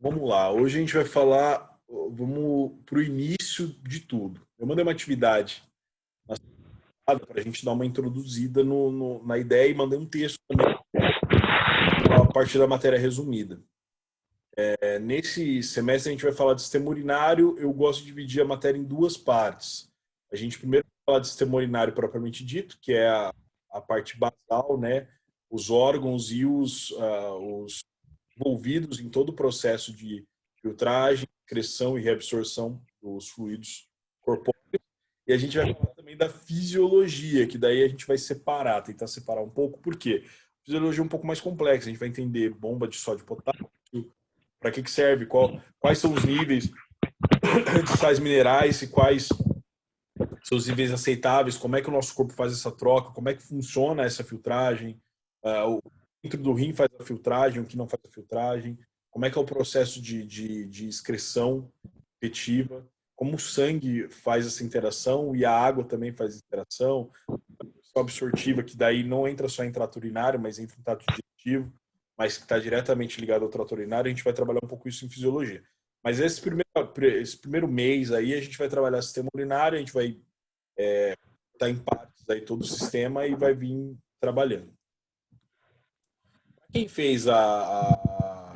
Vamos lá, hoje a gente vai falar, vamos para o início de tudo. Eu mandei uma atividade para a gente dar uma introduzida na ideia e mandei um texto também, a partir da matéria resumida. Nesse semestre a gente vai falar de sistema urinário, eu gosto de dividir a matéria em duas partes. A gente primeiro vai falar de sistema urinário propriamente dito, que é a parte basal, né? Os órgãos e os envolvidos em todo o processo de filtragem, excreção e reabsorção dos fluidos corpóreos. E a gente vai falar também da fisiologia, que daí a gente vai separar, tentar separar um pouco. Por quê? A fisiologia é um pouco mais complexa. A gente vai entender bomba de sódio e potássio, para que serve, quais são os níveis de sais minerais e quais são os níveis aceitáveis, como é que o nosso corpo faz essa troca, como é que funciona essa filtragem, o dentro do rim faz a filtragem, o que não faz a filtragem, como é que é o processo de excreção efetiva, como o sangue faz essa interação e a água também faz interação, a absortiva, que daí não entra só em trato urinário, mas entra em trato digestivo, mas que está diretamente ligado ao trato urinário, a gente vai trabalhar um pouco isso em fisiologia. Mas esse primeiro mês aí a gente vai trabalhar sistema urinário, a gente vai tá em partes aí todo o sistema e vai vir trabalhando. Quem fez a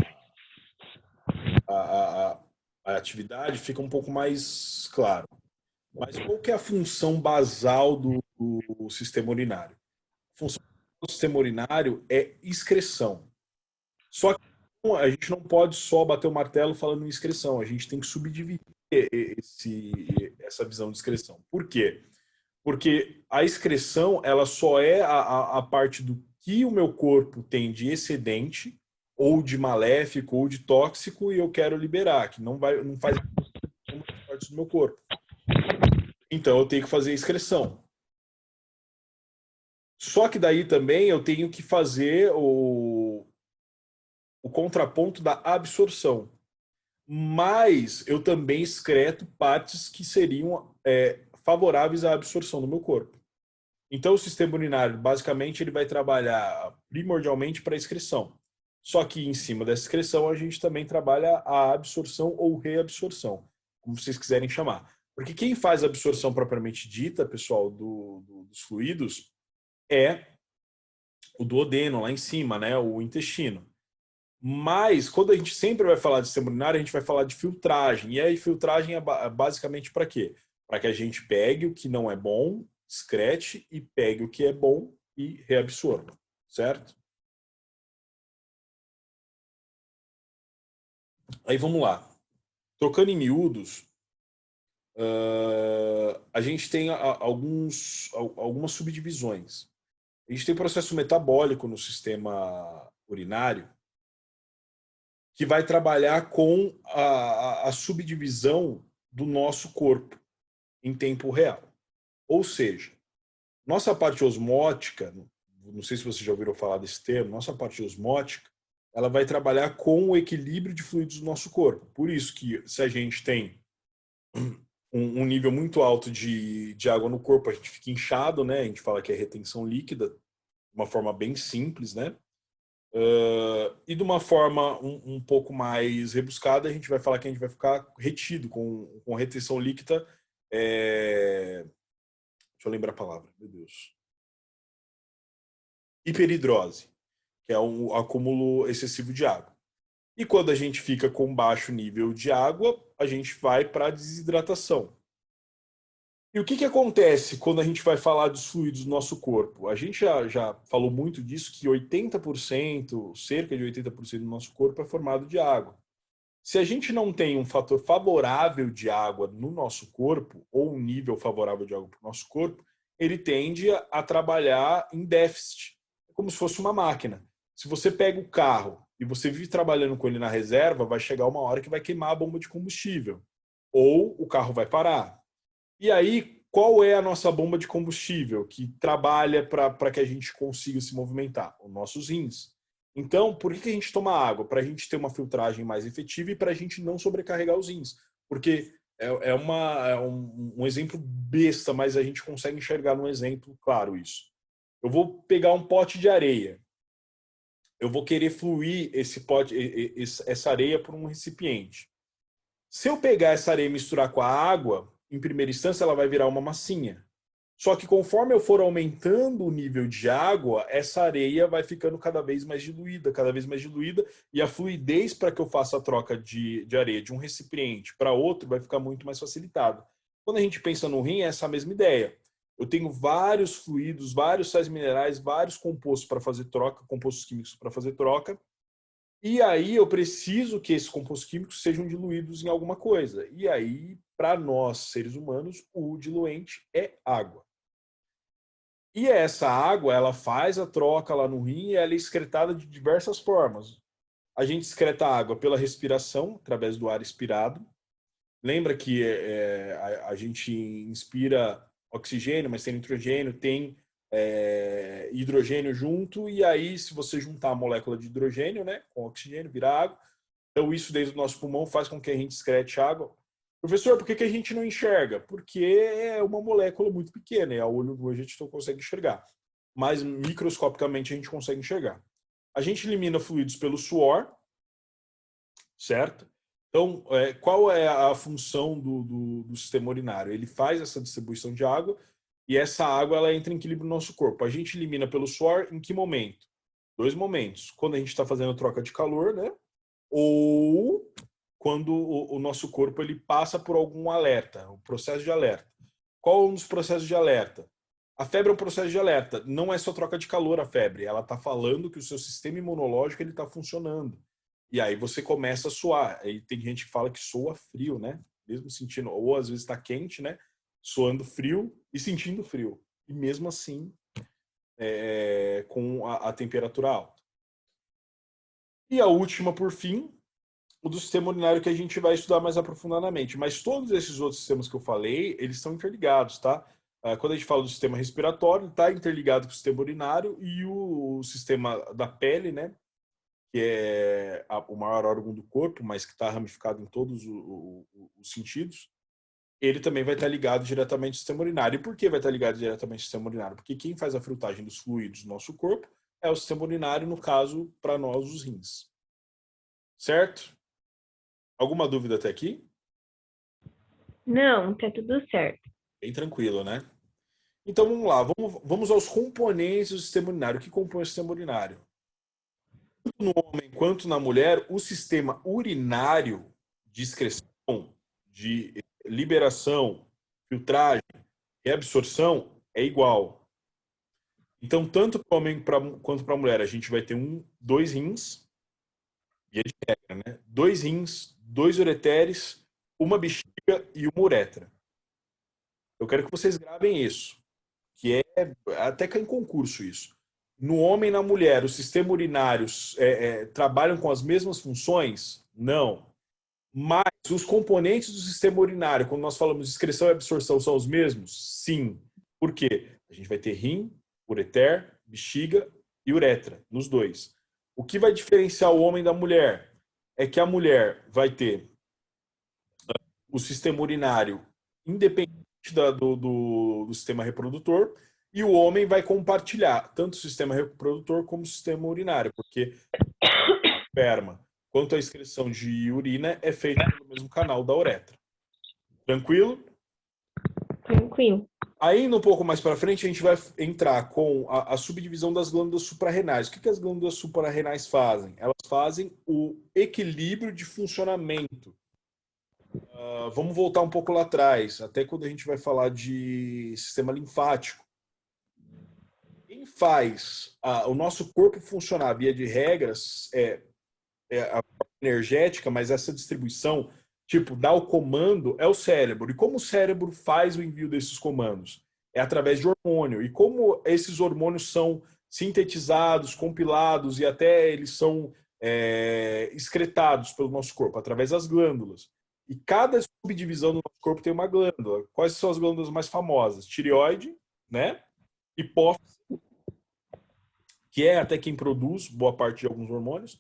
atividade fica um pouco mais claro. Mas qual que é a função basal do sistema urinário? A função do sistema urinário é excreção. Só que a gente não pode só bater o martelo falando em excreção, a gente tem que subdividir essa visão de excreção. Por quê? Porque a excreção ela só é a parte do que o meu corpo tem de excedente, ou de maléfico, ou de tóxico, e eu quero liberar, que não faz parte do meu corpo. Então eu tenho que fazer excreção. Só que daí também eu tenho que fazer o contraponto da absorção. Mas eu também excreto partes que seriam favoráveis à absorção do meu corpo. Então, o sistema urinário, basicamente, ele vai trabalhar primordialmente para a excreção. Só que em cima dessa excreção, a gente também trabalha a absorção ou reabsorção, como vocês quiserem chamar. Porque quem faz a absorção propriamente dita, pessoal, dos fluidos, é o duodeno, lá em cima, né? O intestino. Mas, quando a gente sempre vai falar de sistema urinário, a gente vai falar de filtragem. E aí, filtragem é basicamente para quê? Para que a gente pegue o que não é bom, excrete, e pegue o que é bom e reabsorva, certo? Aí vamos lá. Trocando em miúdos, a gente tem algumas subdivisões. A gente tem processo metabólico no sistema urinário, que vai trabalhar com a subdivisão do nosso corpo em tempo real. Ou seja, nossa parte osmótica, não sei se vocês já ouviram falar desse termo, nossa parte osmótica, ela vai trabalhar com o equilíbrio de fluidos do nosso corpo. Por isso que se a gente tem um nível muito alto de água no corpo, a gente fica inchado, né? A gente fala que é retenção líquida, de uma forma bem simples, né? E de uma forma um pouco mais rebuscada, a gente vai falar que a gente vai ficar retido com retenção líquida. Deixa eu lembrar a palavra, meu Deus. Hiperidrose, que é um acúmulo excessivo de água. E quando a gente fica com baixo nível de água, a gente vai para a desidratação. E o que acontece quando a gente vai falar dos fluidos do nosso corpo? A gente já falou muito disso, que 80%, cerca de 80% do nosso corpo é formado de água. Se a gente não tem um fator favorável de água no nosso corpo, ou um nível favorável de água para o nosso corpo, ele tende a trabalhar em déficit. É como se fosse uma máquina. Se você pega o carro e você vive trabalhando com ele na reserva, vai chegar uma hora que vai queimar a bomba de combustível. Ou o carro vai parar. E aí, qual é a nossa bomba de combustível que trabalha para que a gente consiga se movimentar? Os nossos rins. Então, por que a gente toma água? Para a gente ter uma filtragem mais efetiva e para a gente não sobrecarregar os rins. Porque é um exemplo besta, mas a gente consegue enxergar num exemplo claro isso. Eu vou pegar um pote de areia. eu vou querer fluir esse pote, essa areia por um recipiente. Se eu pegar essa areia e misturar com a água, em primeira instância ela vai virar uma massinha. Só que conforme eu for aumentando o nível de água, essa areia vai ficando cada vez mais diluída, e a fluidez para que eu faça a troca de areia de um recipiente para outro vai ficar muito mais facilitada. Quando a gente pensa no rim, é essa mesma ideia. Eu tenho vários fluidos, vários sais minerais, vários compostos para fazer troca, compostos químicos para fazer troca, e aí eu preciso que esses compostos químicos sejam diluídos em alguma coisa. E aí, para nós, seres humanos, o diluente é água. E essa água, ela faz a troca lá no rim e ela é excretada de diversas formas. A gente excreta a água pela respiração, através do ar expirado. Lembra que a gente inspira oxigênio, mas tem nitrogênio, tem hidrogênio junto, e aí se você juntar a molécula de hidrogênio, né, com oxigênio, vira água. Então isso dentro do nosso pulmão faz com que a gente excrete água. Professor, por que a gente não enxerga? Porque é uma molécula muito pequena e a olho nu a gente não consegue enxergar. Mas microscopicamente a gente consegue enxergar. A gente elimina fluidos pelo suor, certo? Então, qual é a função do sistema urinário? Ele faz essa distribuição de água e essa água ela entra em equilíbrio no nosso corpo. A gente elimina pelo suor em que momento? Dois momentos. Quando a gente está fazendo troca de calor, né? Ou quando o nosso corpo ele passa por algum alerta, o processo de alerta. Qual é um dos processos de alerta? A febre é um processo de alerta. Não é só troca de calor a febre. Ela está falando que o seu sistema imunológico ele está funcionando. E aí você começa a suar. Aí tem gente que fala que soa frio, né? Mesmo sentindo, ou às vezes está quente, né? Soando frio e sentindo frio. E mesmo assim, com a temperatura alta. E a última, por fim, o do sistema urinário que a gente vai estudar mais aprofundadamente. Mas todos esses outros sistemas que eu falei, eles estão interligados, tá? Quando a gente fala do sistema respiratório, está interligado com o sistema urinário e o sistema da pele, né? Que é o maior órgão do corpo, mas que está ramificado em todos os sentidos, ele também vai estar ligado diretamente ao sistema urinário. E por que vai estar ligado diretamente ao sistema urinário? Porque quem faz a filtragem dos fluidos do nosso corpo é o sistema urinário, no caso, para nós, os rins. Certo? Alguma dúvida até aqui? Não, tá tudo certo. Bem tranquilo, né? Então vamos lá, vamos aos componentes do sistema urinário. O que compõe o sistema urinário? Tanto no homem quanto na mulher, o sistema urinário de excreção, de liberação, filtragem e absorção é igual. Então, tanto para o homem quanto para a mulher, a gente vai ter dois rins, via de regra, né? Dois rins, dois ureteres, uma bexiga e uma uretra. Eu quero que vocês gravem isso, que é até que é em concurso isso. No homem e na mulher, os sistemas urinários trabalham com as mesmas funções? Não. Mas os componentes do sistema urinário, quando nós falamos de excreção e absorção, são os mesmos? Sim. Por quê? A gente vai ter rim, ureter, bexiga e uretra, nos dois. O que vai diferenciar o homem da mulher é que a mulher vai ter o sistema urinário independente do sistema reprodutor, e o homem vai compartilhar tanto o sistema reprodutor como o sistema urinário, porque o esperma quanto a excreção de urina é feita pelo mesmo canal da uretra. Tranquilo? Tranquilo. Aí, um pouco mais para frente, a gente vai entrar com a subdivisão das glândulas suprarrenais. O que as glândulas suprarrenais fazem? Elas fazem o equilíbrio de funcionamento. Vamos voltar um pouco lá atrás, até quando a gente vai falar de sistema linfático. Quem faz o nosso corpo funcionar via de regras a energética, mas essa distribuição, tipo, dá o comando, é o cérebro. E como o cérebro faz o envio desses comandos? É através de hormônio. E como esses hormônios são sintetizados, compilados e até eles são excretados pelo nosso corpo? Através das glândulas. E cada subdivisão do nosso corpo tem uma glândula. Quais são as glândulas mais famosas? Tireoide, né? Hipófise, que é até quem produz boa parte de alguns hormônios.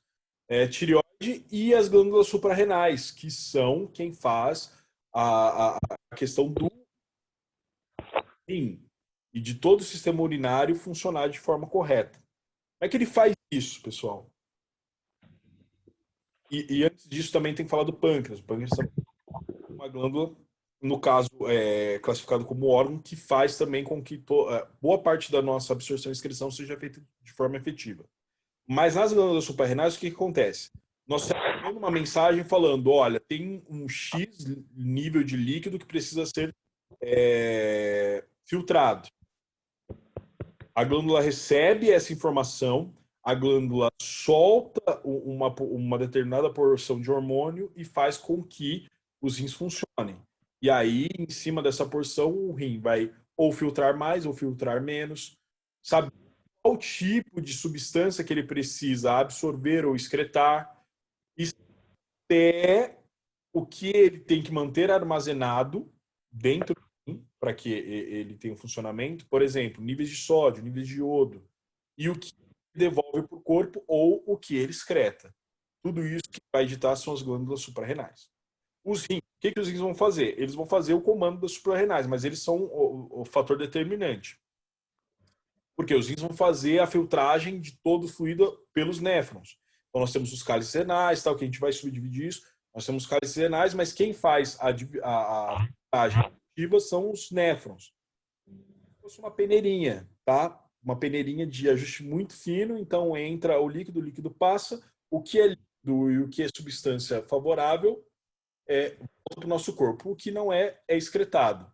Tireoide e as glândulas suprarrenais, que são quem faz a questão do rim e de todo o sistema urinário funcionar de forma correta. Como é que ele faz isso, pessoal? E antes disso também tem que falar do pâncreas. O pâncreas é uma glândula, no caso, classificado como órgão, que faz também com que boa parte da nossa absorção e excreção seja feita de forma efetiva. Mas nas glândulas suprarrenais, o que acontece? Nós recebemos uma mensagem falando, olha, tem um X nível de líquido que precisa ser filtrado. A glândula recebe essa informação, a glândula solta uma determinada porção de hormônio e faz com que os rins funcionem. E aí, em cima dessa porção, o rim vai ou filtrar mais ou filtrar menos, sabe qual tipo de substância que ele precisa absorver ou excretar, e até o que ele tem que manter armazenado dentro para que ele tenha um funcionamento, por exemplo, níveis de sódio, níveis de iodo, e o que devolve para o corpo ou o que ele excreta. Tudo isso que vai editar são as glândulas suprarrenais. Os rins, o que os rins vão fazer? Eles vão fazer o comando das suprarrenais, mas eles são o fator determinante. Porque os rins vão fazer a filtragem de todo o fluido pelos néfrons. Então nós temos os cálices renais, tal, que a gente vai subdividir isso. Nós temos os cálices renais, mas quem faz a filtragem ativa são os néfrons. Se fosse uma peneirinha, tá? Uma peneirinha de ajuste muito fino, então entra o líquido passa, o que é líquido e o que é substância favorável volta para o nosso corpo. O que não é excretado.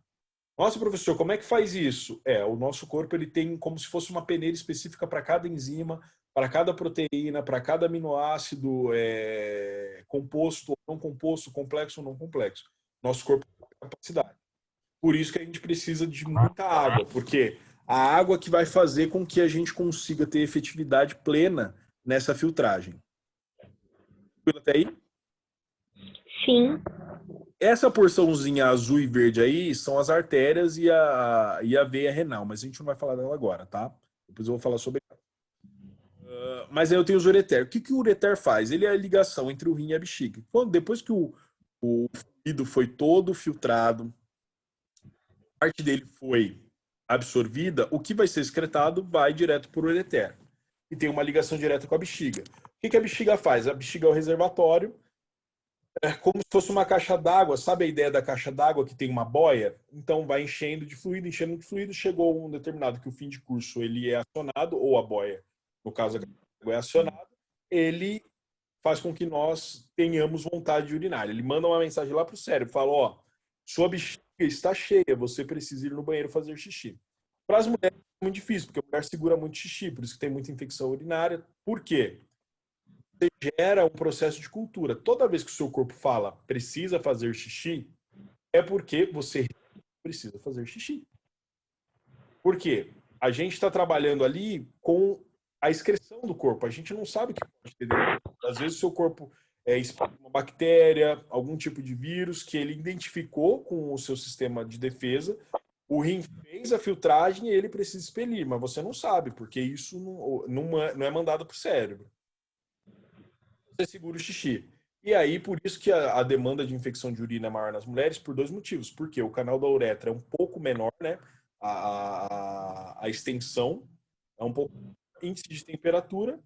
Nossa, professor, como é que faz isso? O nosso corpo ele tem como se fosse uma peneira específica para cada enzima, para cada proteína, para cada aminoácido composto ou não composto, complexo ou não complexo. Nosso corpo tem capacidade. Por isso que a gente precisa de muita água, porque a água que vai fazer com que a gente consiga ter efetividade plena nessa filtragem. Até aí? Sim. Essa porçãozinha azul e verde aí são as artérias e a veia renal, mas a gente não vai falar dela agora, tá? Depois eu vou falar sobre ela. Mas aí eu tenho os ureter. O que o ureter faz? Ele é a ligação entre o rim e a bexiga. Depois que o fluido foi todo filtrado, parte dele foi absorvida, o que vai ser excretado vai direto para o ureter. E tem uma ligação direta com a bexiga. O que a bexiga faz? A bexiga é o reservatório, como se fosse uma caixa d'água. Sabe a ideia da caixa d'água que tem uma boia? Então vai enchendo de fluido, chegou um determinado que o fim de curso ele é acionado, ou a boia, no caso a caixa d'água é acionada, ele faz com que nós tenhamos vontade de urinar. Ele manda uma mensagem lá para o cérebro, fala, ó, sua bexiga está cheia, você precisa ir no banheiro fazer xixi. Para as mulheres é muito difícil, porque a mulher segura muito xixi, por isso que tem muita infecção urinária. Por quê? Você gera um processo de cultura. Toda vez que o seu corpo fala precisa fazer xixi, é porque você precisa fazer xixi. Por quê? A gente está trabalhando ali com a excreção do corpo. A gente não sabe o que pode ter dentro. Às vezes o seu corpo espalha uma bactéria, algum tipo de vírus que ele identificou com o seu sistema de defesa. O rim fez a filtragem e ele precisa expelir, mas você não sabe, porque isso não é mandado para o cérebro. Você segura o xixi. E aí, por isso que a demanda de infecção de urina é maior nas mulheres, por dois motivos. Porque o canal da uretra é um pouco menor, né? A extensão é um pouco índice de temperatura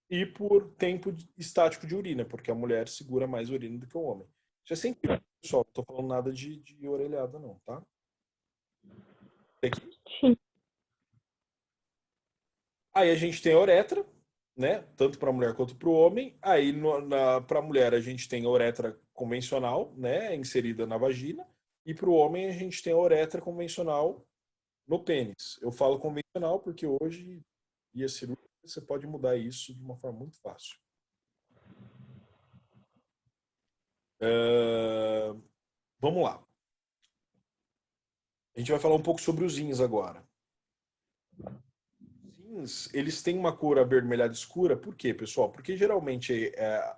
e por tempo estático de urina, porque a mulher segura mais urina do que o homem. Isso é sempre, pessoal. Não estou falando nada de orelhada, não, tá? Aqui. Sim. Aí a gente tem a uretra, né? Tanto para a mulher quanto para o homem. Aí para a mulher a gente tem a uretra convencional, né? Inserida na vagina. E para o homem a gente tem a uretra convencional no pênis. Eu falo convencional porque hoje, via cirúrgica, você pode mudar isso de uma forma muito fácil. Vamos lá. A gente vai falar um pouco sobre os rins agora. Eles têm uma cor avermelhada escura. Por quê, pessoal? Porque geralmente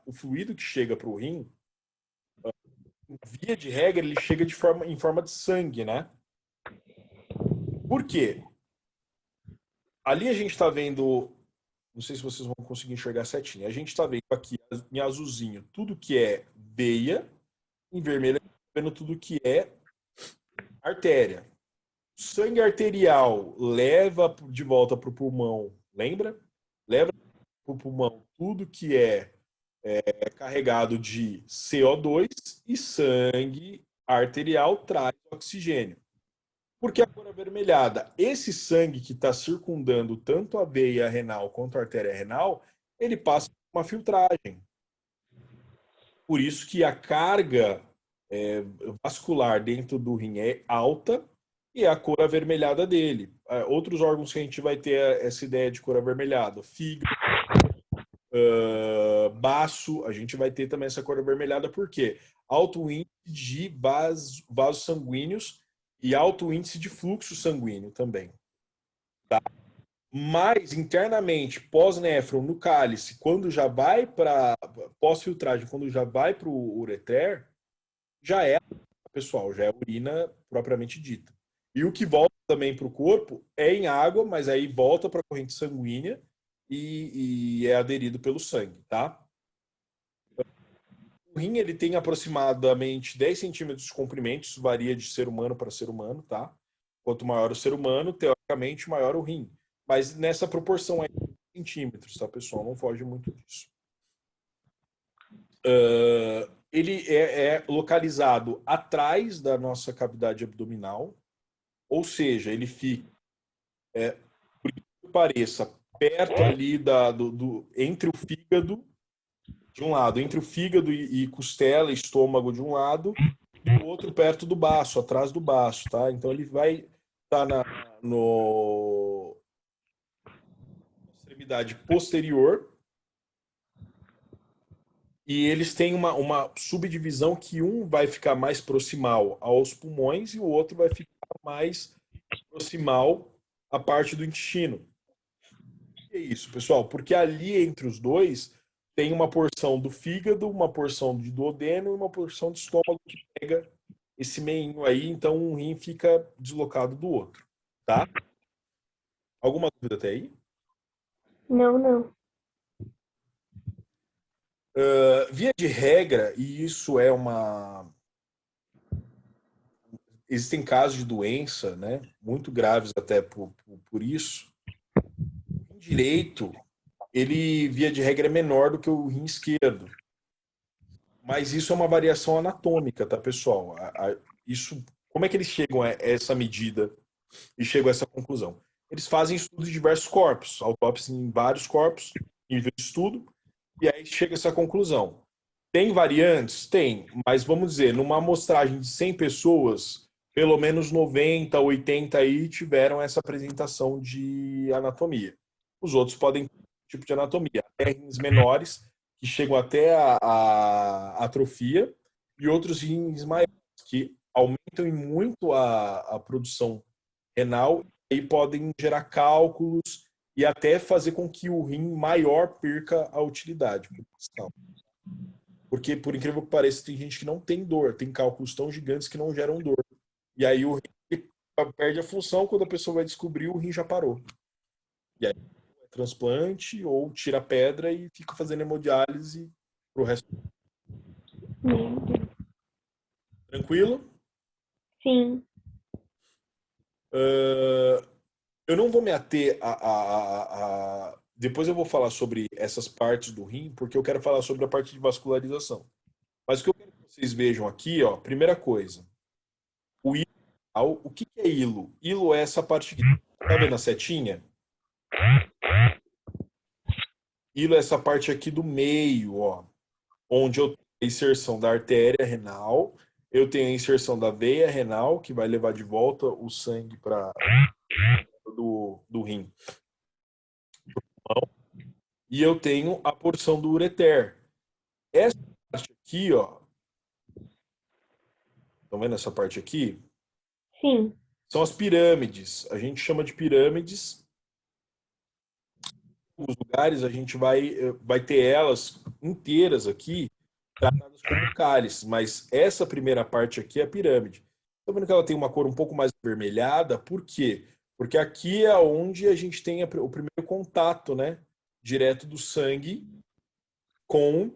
o fluido que chega para o rim, via de regra, ele chega em forma de sangue, né? Por quê? Ali a gente está vendo, não sei se vocês vão conseguir enxergar certinho, a gente está vendo aqui em azulzinho tudo que é veia, em vermelho vendo tudo que é artéria. O sangue arterial leva de volta para o pulmão, lembra? Leva para o pulmão tudo que é é carregado de CO2 e sangue arterial traz oxigênio. Por que a cor avermelhada? Esse sangue que está circundando tanto a veia renal quanto a artéria renal, ele passa por uma filtragem. Por isso que a carga vascular dentro do rim é alta e é a cor avermelhada dele. Outros órgãos que a gente vai ter essa ideia de cor avermelhada, fígado, baço, a gente vai ter também essa cor avermelhada, por quê? Alto índice de vasos sanguíneos e alto índice de fluxo sanguíneo também. Tá? Mas internamente, pós-néfron no cálice, quando já vai para pós-filtragem, quando já vai para o ureter, já é, pessoal, já é urina propriamente dita. E o que volta também para o corpo é em água, mas aí volta para a corrente sanguínea e é aderido pelo sangue, tá? O rim ele tem aproximadamente 10 centímetros de comprimento, isso varia de ser humano para ser humano, tá? Quanto maior o ser humano, teoricamente, maior o rim. Mas nessa proporção aí, centímetros, tá, pessoal? Não foge muito disso. Ele é localizado atrás da nossa cavidade abdominal, ou seja, ele fica, por que pareça, perto ali entre o fígado, de um lado, entre o fígado e costela, estômago de um lado, e o outro perto do baço, atrás do baço, tá? Então ele vai estar na extremidade posterior e eles têm uma subdivisão que um vai ficar mais proximal aos pulmões e o outro vai ficar mais proximal à parte do intestino. É isso, pessoal, porque ali entre os dois tem uma porção do fígado, uma porção de duodeno e uma porção de estômago que pega esse meinho aí, então um rim fica deslocado do outro, tá? Alguma dúvida até aí? Não, não. Via de regra, e isso é uma... Existem casos de doença, né, muito graves até por isso. O rim direito, ele, via de regra, é menor do que o rim esquerdo. Mas isso é uma variação anatômica, tá, pessoal? Isso, como é que eles chegam a essa medida e chegam a essa conclusão? Eles fazem estudos de diversos corpos, autópsia em vários corpos, nível de estudo, e aí chega a essa conclusão. Tem variantes? Tem, mas vamos dizer, numa amostragem de 100 pessoas, pelo menos 90, 80 aí tiveram essa apresentação de anatomia. Os outros podem ter tipo de anatomia, até rins menores, que chegam até a atrofia, e outros rins maiores, que aumentam muito a produção renal e podem gerar cálculos e até fazer com que o rim maior perca a utilidade. Porque, por incrível que pareça, tem gente que não tem dor, tem cálculos tão gigantes que não geram dor. E aí o rim perde a função, quando a pessoa vai descobrir, o rim já parou. E aí é transplante ou tira a pedra e fica fazendo hemodiálise pro resto. Meu Deus. Tranquilo? Sim. Eu não vou me ater depois eu vou falar sobre essas partes do rim, porque eu quero falar sobre a parte de vascularização. Mas o que eu quero que vocês vejam aqui, ó, primeira coisa, o hilo. O que é hilo? Hilo é essa parte aqui. Tá vendo a setinha? Hilo é essa parte aqui do meio, ó, onde eu tenho a inserção da artéria renal, eu tenho a inserção da veia renal, que vai levar de volta o sangue para do rim. E eu tenho a porção do ureter. Essa parte aqui, ó, estão vendo essa parte aqui? Sim. São as pirâmides. A gente chama de pirâmides. Em alguns lugares a gente vai ter elas inteiras aqui, tratadas como cálices, mas essa primeira parte aqui é a pirâmide. Estão vendo que ela tem uma cor um pouco mais avermelhada? Por quê? Porque aqui é onde a gente tem o primeiro contato, né, direto do sangue com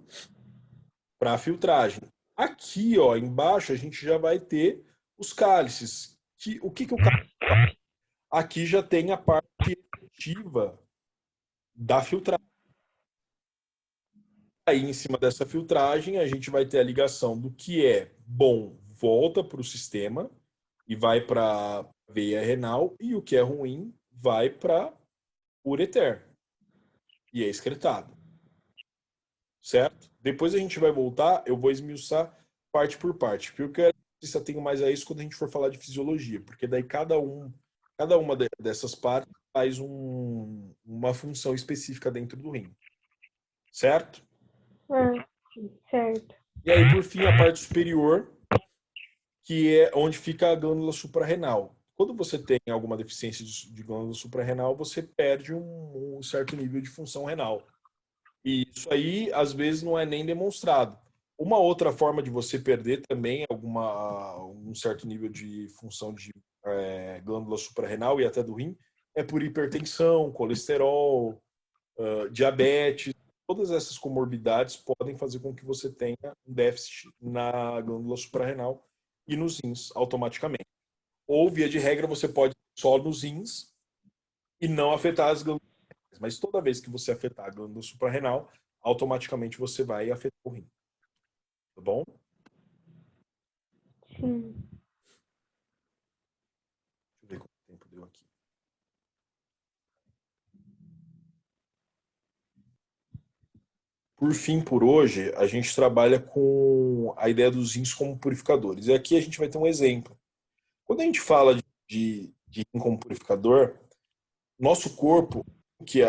para a filtragem. Aqui, ó, embaixo a gente já vai ter os cálices. O que o cálice faz? Aqui já tem a parte efetiva da filtragem. Aí, em cima dessa filtragem, a gente vai ter a ligação do que é bom volta para o sistema e vai para a veia renal, e o que é ruim vai para o ureter e é excretado, certo? Depois a gente vai voltar, eu vou esmiuçar parte por parte, porque eu quero que você tenha mais a isso quando a gente for falar de fisiologia, porque daí cada uma dessas partes faz uma função específica dentro do rim, certo? Ah, certo. E aí, por fim, a parte superior, que é onde fica a glândula suprarrenal. Quando você tem alguma deficiência de glândula suprarrenal, você perde um certo nível de função renal. E isso aí, às vezes, não é nem demonstrado. Uma outra forma de você perder também um certo nível de função de glândula suprarrenal e até do rim é por hipertensão, colesterol, diabetes. Todas essas comorbidades podem fazer com que você tenha um déficit na glândula suprarrenal e nos rins automaticamente. Ou, via de regra, você pode só nos rins e não afetar as glândulas. Mas toda vez que você afetar a glândula suprarrenal, automaticamente você vai afetar o rim. Tá bom? Sim. Deixa eu ver quanto tempo deu aqui. Por fim, por hoje, a gente trabalha com a ideia dos rins como purificadores. E aqui a gente vai ter um exemplo. Quando a gente fala de rim como purificador, nosso corpo, que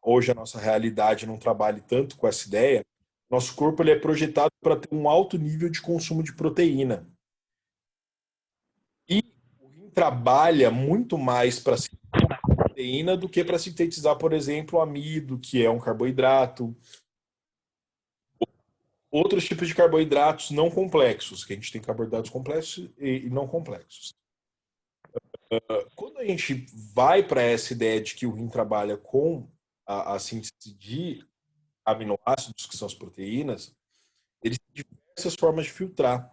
hoje a nossa realidade não trabalha tanto com essa ideia, nosso corpo ele é projetado para ter um alto nível de consumo de proteína. E o rim trabalha muito mais para sintetizar proteína do que para sintetizar, por exemplo, o amido, que é um carboidrato. Outros tipos de carboidratos não complexos, que a gente tem carboidratos complexos e não complexos. Quando a gente vai para essa ideia de que o rim trabalha com a síntese de aminoácidos, que são as proteínas, eles têm diversas formas de filtrar.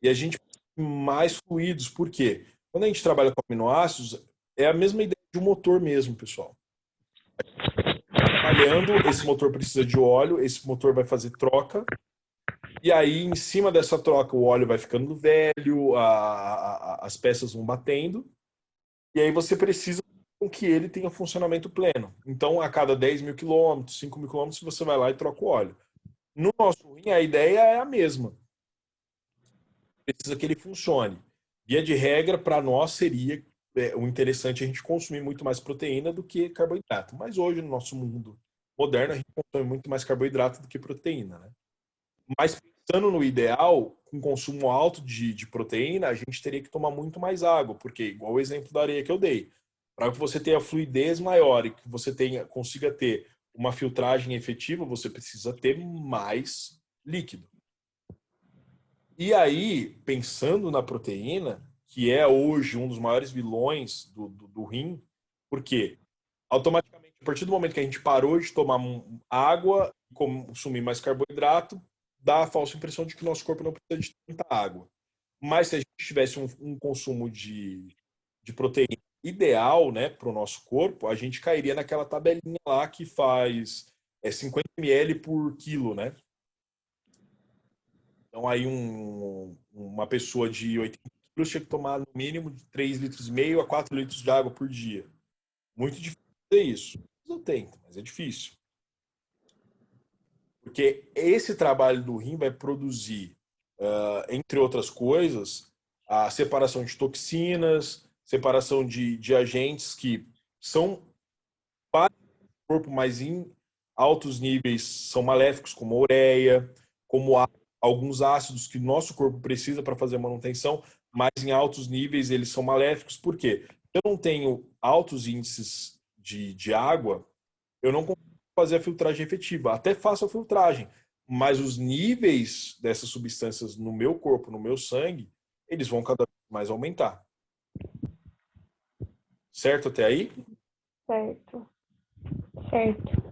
E a gente tem mais fluidos. Por quê? Quando a gente trabalha com aminoácidos, é a mesma ideia de um motor mesmo, pessoal. Trabalhando, esse motor precisa de óleo, esse motor vai fazer troca, e aí, em cima dessa troca, o óleo vai ficando velho, as peças vão batendo, e aí você precisa com que ele tenha funcionamento pleno. Então, a cada 10 mil quilômetros, 5 mil quilômetros, você vai lá e troca o óleo. No nosso rim, a ideia é a mesma. Precisa que ele funcione. Via de regra, para nós, seria o interessante a gente consumir muito mais proteína do que carboidrato. Mas hoje, no nosso mundo moderno, a gente consome muito mais carboidrato do que proteína, né? Mas pensando no ideal, com consumo alto de proteína, a gente teria que tomar muito mais água, porque, igual o exemplo da areia que eu dei, para que você tenha fluidez maior e que você consiga ter uma filtragem efetiva, você precisa ter mais líquido. E aí, pensando na proteína, que é hoje um dos maiores vilões do rim, porque automaticamente, a partir do momento que a gente parou de tomar água e consumir mais carboidrato, dá a falsa impressão de que o nosso corpo não precisa de tanta água. Mas se a gente tivesse um consumo de proteína ideal, né, para o nosso corpo, a gente cairia naquela tabelinha lá que faz 50 ml por quilo, né? Então aí uma pessoa de 80 quilos tinha que tomar no mínimo de 3,5 litros a 4 litros de água por dia. Muito difícil fazer isso. Eu tento, mas é difícil. Porque esse trabalho do rim vai produzir, entre outras coisas, a separação de toxinas, separação de agentes que são para o corpo, mas em altos níveis são maléficos, como a ureia, como alguns ácidos que o nosso corpo precisa para fazer a manutenção, mas em altos níveis eles são maléficos. Por quê? Se eu não tenho altos índices de água, eu não consigo fazer a filtragem efetiva. Até faço a filtragem, mas os níveis dessas substâncias no meu corpo, no meu sangue, eles vão cada vez mais aumentar. Certo até aí? Certo. Certo.